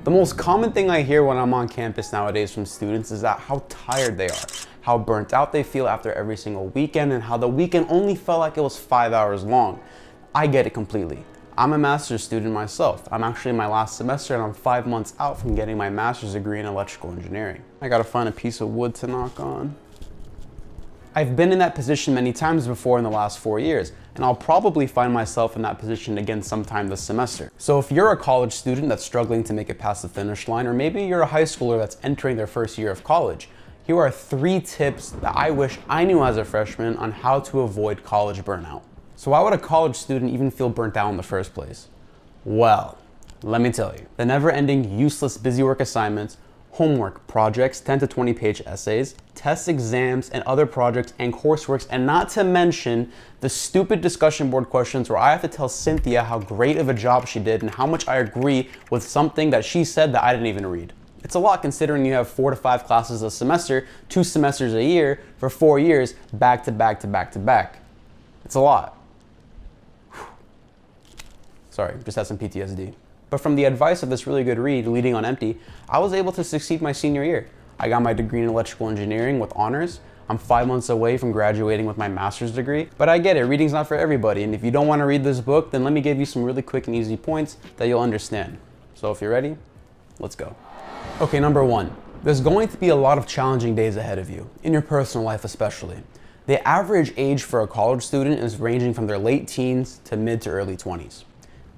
The most common thing I hear when I'm on campus nowadays from students is that how tired they are, how burnt out they feel after every single weekend, and how the weekend only felt like it was 5 hours long. I get it completely. I'm a master's student myself. I'm actually in my last semester and I'm 5 months out from getting my master's degree in electrical engineering. I gotta find a piece of wood to knock on. I've been in that position many times before in the last 4 years, and I'll probably find myself in that position again sometime this semester. So if you're a college student that's struggling to make it past the finish line, or maybe you're a high schooler that's entering their first year of college, here are 3 tips that I wish I knew as a freshman on how to avoid college burnout. So why would a college student even feel burnt out in the first place? Well, let me tell you. The never-ending, useless busy work assignments, homework, projects, 10 to 20 page essays, tests, exams, and other projects and courseworks, and not to mention the stupid discussion board questions where I have to tell Cynthia how great of a job she did and how much I agree with something that she said that I didn't even read. It's a lot considering you have 4 to 5 classes a semester, 2 semesters a year for 4 years, back to back to back to back. It's a lot. Sorry, just had some PTSD. But from the advice of this really good read, Leading on Empty, I was able to succeed my senior year. I got my degree in electrical engineering with honors. I'm 5 months away from graduating with my master's degree. But I get it, reading's not for everybody. And if you don't want to read this book, then let me give you some really quick and easy points that you'll understand. So if you're ready, let's go. Okay, number 1, there's going to be a lot of challenging days ahead of you, in your personal life especially. The average age for a college student is ranging from their late teens to mid to early 20s.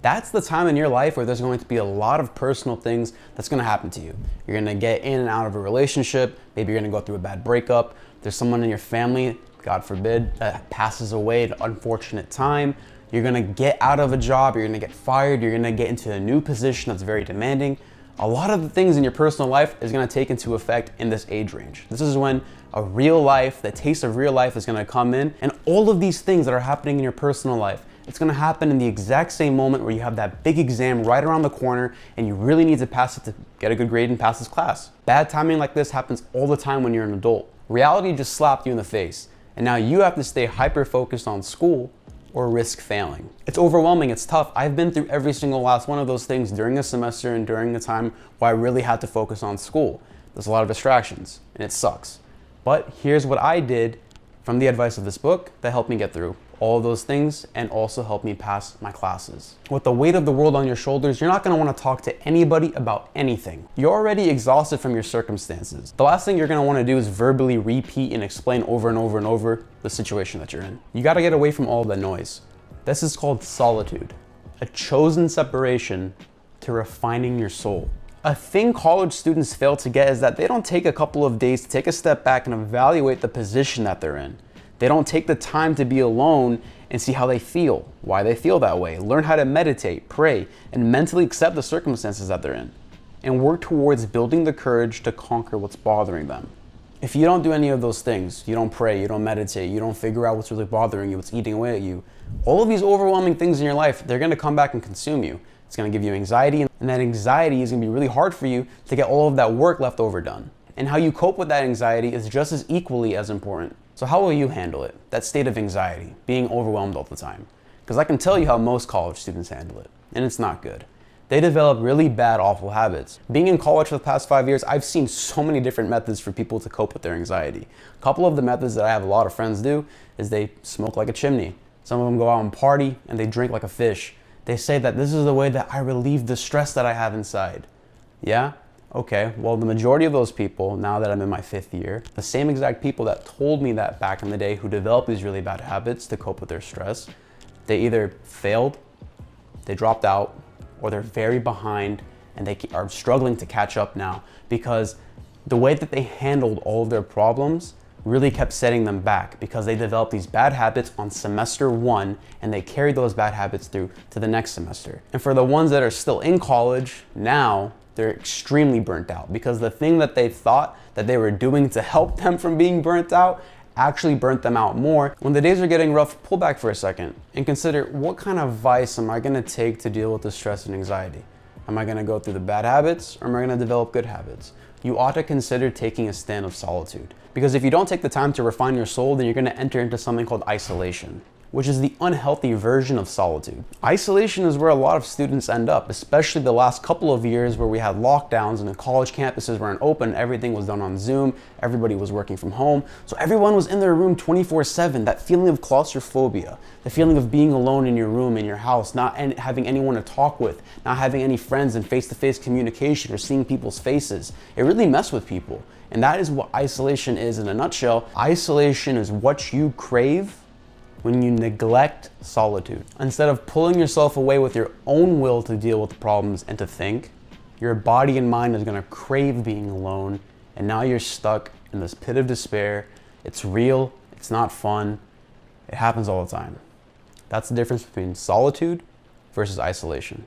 That's the time in your life where there's going to be a lot of personal things that's going to happen to you. You're going to get in and out of a relationship. Maybe you're going to go through a bad breakup. There's someone in your family, God forbid, that passes away at an unfortunate time. You're going to get out of a job. You're going to get fired. You're going to get into a new position that's very demanding. A lot of the things in your personal life is going to take into effect in this age range. This is when a real life, the taste of real life is going to come in, and all of these things that are happening in your personal life, it's going to happen in the exact same moment where you have that big exam right around the corner and you really need to pass it to get a good grade and pass this class. Bad timing like this happens all the time when you're an adult. Reality just slapped you in the face, and now you have to stay hyper-focused on school or risk failing. It's overwhelming, it's tough. I've been through every single last one of those things during a semester and during the time where I really had to focus on school. There's a lot of distractions, and it sucks. But here's what I did from the advice of this book that helped me get through all of those things and also helped me pass my classes. With the weight of the world on your shoulders, you're not gonna wanna talk to anybody about anything. You're already exhausted from your circumstances. The last thing you're gonna wanna do is verbally repeat and explain over and over and over the situation that you're in. You gotta get away from all of the noise. This is called solitude, a chosen separation to refining your soul. A thing college students fail to get is that they don't take a couple of days to take a step back and evaluate the position that they're in. They don't take the time to be alone and see how they feel, why they feel that way, learn how to meditate, pray, and mentally accept the circumstances that they're in, and work towards building the courage to conquer what's bothering them. If you don't do any of those things, you don't pray, you don't meditate, you don't figure out what's really bothering you, what's eating away at you, all of these overwhelming things in your life, they're gonna come back and consume you. It's gonna give you anxiety, and that anxiety is gonna be really hard for you to get all of that work left over done. And how you cope with that anxiety is just as equally as important. So how will you handle it? That state of anxiety, being overwhelmed all the time? Because I can tell you how most college students handle it, and it's not good. They develop really bad, awful habits. Being in college for the past 5 years, I've seen so many different methods for people to cope with their anxiety. A couple of the methods that I have a lot of friends do is they smoke like a chimney. Some of them go out and party and they drink like a fish. They say that this is the way that I relieve the stress that I have inside. Yeah? Okay, well, the majority of those people, now that I'm in my 5th year, the same exact people that told me that back in the day who developed these really bad habits to cope with their stress, they either failed, they dropped out, or they're very behind and they are struggling to catch up now because the way that they handled all of their problems really kept setting them back because they developed these bad habits on semester 1 and they carried those bad habits through to the next semester. And for the ones that are still in college now, they're extremely burnt out because the thing that they thought that they were doing to help them from being burnt out actually burnt them out more. When the days are getting rough, pull back for a second and consider, what kind of vice am I gonna take to deal with the stress and anxiety? Am I gonna go through the bad habits or am I gonna develop good habits? You ought to consider taking a stand of solitude because if you don't take the time to refine your soul, then you're gonna enter into something called isolation. which is the unhealthy version of solitude. Isolation is where a lot of students end up, especially the last couple of years where we had lockdowns and the college campuses weren't open, everything was done on Zoom, everybody was working from home, so everyone was in their room 24/7. That feeling of claustrophobia, the feeling of being alone in your room, in your house, not having anyone to talk with, not having any friends and face-to-face communication or seeing people's faces, it really messed with people. And that is what isolation is in a nutshell. Isolation is what you crave when you neglect solitude. Instead of pulling yourself away with your own will to deal with the problems and to think, your body and mind is gonna crave being alone, and now you're stuck in this pit of despair. It's real, it's not fun, it happens all the time. That's the difference between solitude versus isolation.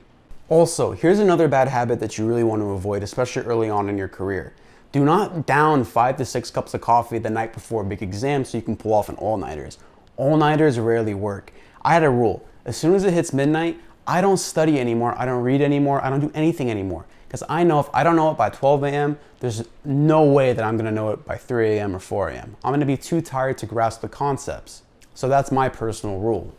Also, here's another bad habit that you really want to avoid, especially early on in your career. Do not down 5 to 6 cups of coffee the night before a big exam so you can pull off an all-nighters. All-nighters rarely work. I had a rule. As soon as it hits midnight, I don't study anymore, I don't read anymore, I don't do anything anymore. Because I know if I don't know it by 12 a.m., there's no way that I'm gonna know it by 3 a.m. or 4 a.m. I'm gonna be too tired to grasp the concepts. So that's my personal rule.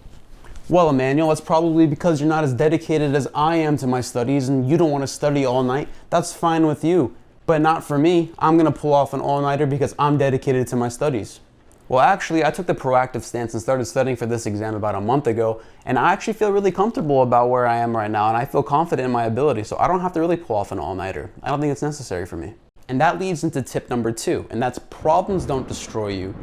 Well, Emmanuel, that's probably because you're not as dedicated as I am to my studies and you don't want to study all night. That's fine with you, but not for me. I'm going to pull off an all-nighter because I'm dedicated to my studies. Well, actually, I took the proactive stance and started studying for this exam about a month ago, and I actually feel really comfortable about where I am right now, and I feel confident in my ability, so I don't have to really pull off an all-nighter. I don't think it's necessary for me. And that leads into tip number 2, and that's problems don't destroy you,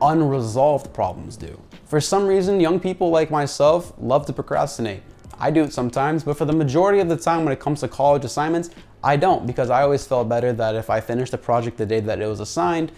unresolved problems do. For some reason, young people like myself love to procrastinate. I do it sometimes, but for the majority of the time when it comes to college assignments, I don't, because I always felt better that if I finished the project the day that it was assigned,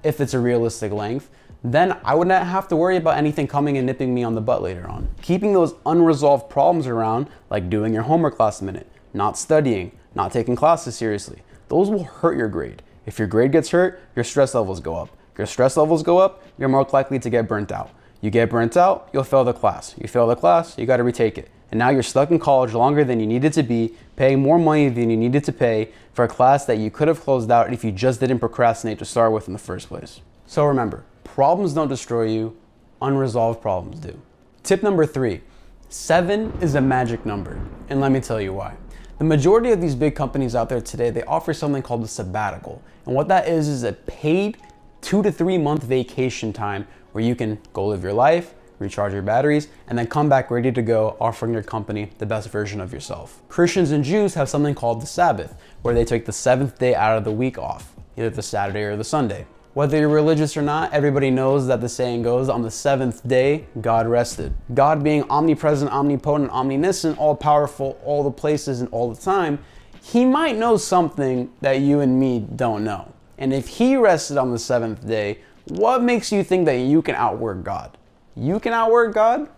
if it's a realistic length, then I would not have to worry about anything coming and nipping me on the butt later on. Keeping those unresolved problems around, like doing your homework last minute, not studying, not taking classes seriously, those will hurt your grade. If your grade gets hurt, your stress levels go up. Your stress levels go up, you're more likely to get burnt out. You get burnt out, you'll fail the class. You fail the class, you gotta retake it. And now you're stuck in college longer than you needed to be, paying more money than you needed to pay for a class that you could have closed out if you just didn't procrastinate to start with in the first place. So remember, problems don't destroy you, unresolved problems do. Tip number 3, 7 is a magic number, and let me tell you why. The majority of these big companies out there today, they offer something called a sabbatical. And what that is a paid 2 to 3 month vacation time where you can go live your life, recharge your batteries, and then come back ready to go, offering your company the best version of yourself. Christians and Jews have something called the Sabbath, where they take the 7th day out of the week off, either the Saturday or the Sunday. Whether you're religious or not, everybody knows that the saying goes, on the 7th day, God rested. God being omnipresent, omnipotent, omniscient, all-powerful, all the places and all the time, he might know something that you and me don't know. And if he rested on the 7th day, what makes you think that you can outwork God? You can outwork God?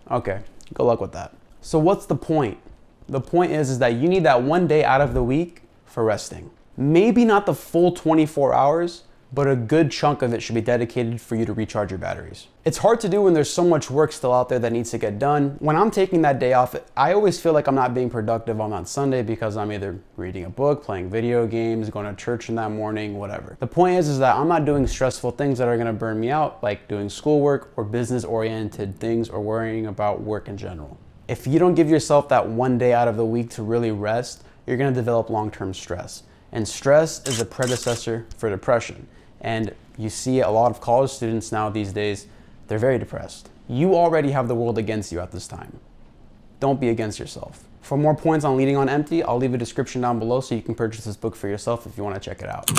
Okay, good luck with that. So what's the point? The point is that you need that 1 day out of the week for resting. Maybe not the full 24 hours, but a good chunk of it should be dedicated for you to recharge your batteries. It's hard to do when there's so much work still out there that needs to get done. When I'm taking that day off, I always feel like I'm not being productive on that Sunday because I'm either reading a book, playing video games, going to church in that morning, whatever. The point is that I'm not doing stressful things that are gonna burn me out, like doing schoolwork or business-oriented things or worrying about work in general. If you don't give yourself that 1 day out of the week to really rest, you're gonna develop long-term stress. And stress is a predecessor for depression. And you see a lot of college students now these days, they're very depressed. You already have the world against you at this time. Don't be against yourself. For more points on leading on empty, I'll leave a description down below so you can purchase this book for yourself if you want to check it out.